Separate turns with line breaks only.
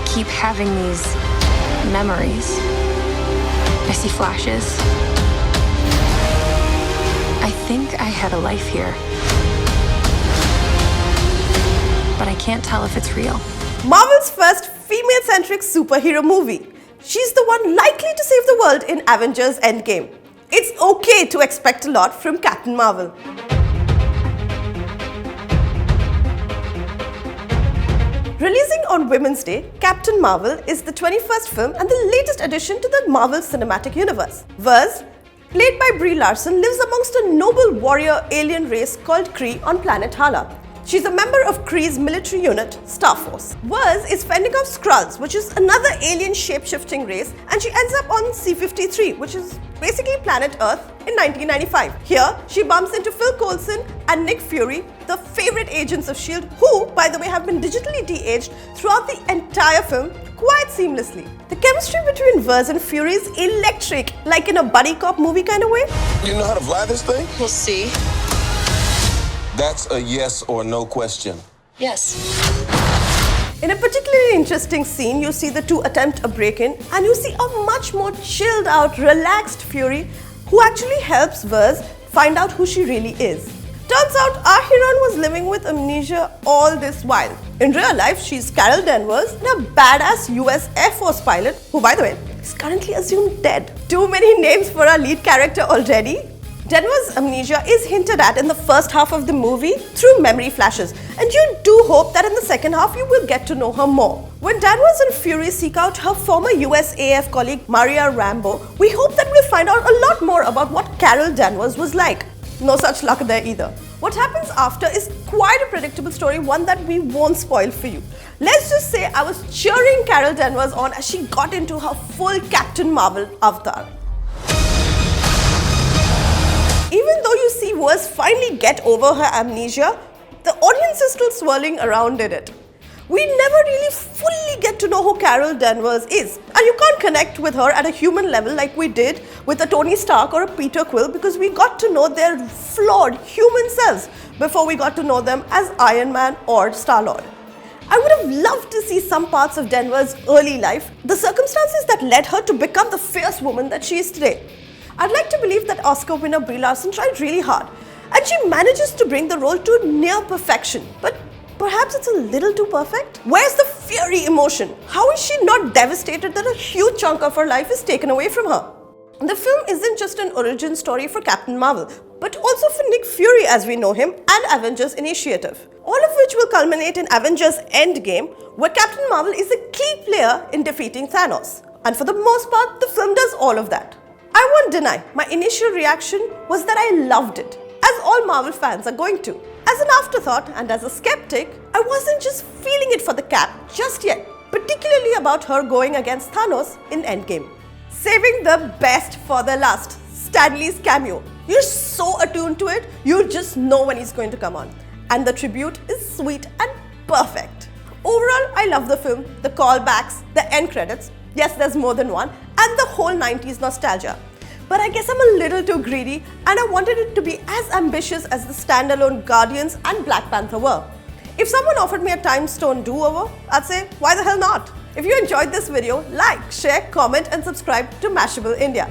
keep having these memories. I see flashes. I think I had a life here. But I can't tell if it's real.
Marvel's first female-centric superhero movie. She's the one likely to save the world in Avengers Endgame. It's okay to expect a lot from Captain Marvel. Releasing on Women's Day, Captain Marvel is the 21st film and the latest addition to the Marvel Cinematic Universe. Vers, played by Brie Larson, lives amongst a noble warrior alien race called Kree on planet Hala. She's a member of Kree's military unit, Star Force. Vers is fending off Skrulls, which is another alien shape-shifting race, and she ends up on C-53, which is basically planet Earth, in 1995. Here, she bumps into Phil Coulson and Nick Fury, the favorite agents of S.H.I.E.L.D., who, by the way, have been digitally de-aged throughout the entire film quite seamlessly. The chemistry between Vers and Fury is electric, like in a buddy cop movie kind of way.
You know how to fly this thing?
We'll see.
That's a yes or no question.
Yes.
In a particularly interesting scene, you see the two attempt a break-in and you see a much more chilled out, relaxed Fury who actually helps Vers find out who she really is. Turns out our heroine was living with amnesia all this while. In real life, she's Carol Danvers, a badass US Air Force pilot who, by the way, is currently assumed dead. Too many names for our lead character already. Danvers' amnesia is hinted at in the first half of the movie through memory flashes, and you do hope that in the second half you will get to know her more. When Danvers and Fury seek out her former USAF colleague Maria Rambo, we hope that we'll find out a lot more about what Carol Danvers was like. No such luck there either. What happens after is quite a predictable story, one that we won't spoil for you. Let's just say I was cheering Carol Danvers on as she got into her full Captain Marvel avatar. Even though you see Vers finally get over her amnesia, the audience is still swirling around in it. We never really fully get to know who Carol Danvers is, and you can't connect with her at a human level like we did with a Tony Stark or a Peter Quill, because we got to know their flawed human selves before we got to know them as Iron Man or Star-Lord. I would have loved to see some parts of Danvers' early life, the circumstances that led her to become the fierce woman that she is today. I'd like to believe that Oscar winner Brie Larson tried really hard, and she manages to bring the role to near perfection. But perhaps it's a little too perfect? Where's the Fury emotion? How is she not devastated that a huge chunk of her life is taken away from her? The film isn't just an origin story for Captain Marvel, but also for Nick Fury as we know him and Avengers Initiative. All of which will culminate in Avengers Endgame, where Captain Marvel is a key player in defeating Thanos. And for the most part, the film does all of that. I won't deny, my initial reaction was that I loved it, as all Marvel fans are going to. As an afterthought and as a skeptic, I wasn't just feeling it for the Cap just yet, particularly about her going against Thanos in Endgame. Saving the best for the last, Stan Lee's cameo. You're so attuned to it, you just know when he's going to come on. And the tribute is sweet and perfect. Overall, I love the film, the callbacks, the end credits. Yes, there's more than one, and the whole 90s nostalgia. But I guess I'm a little too greedy, and I wanted it to be as ambitious as the standalone Guardians and Black Panther were. If someone offered me a time stone do-over, I'd say, why the hell not? If you enjoyed this video, like, share, comment and subscribe to Mashable India.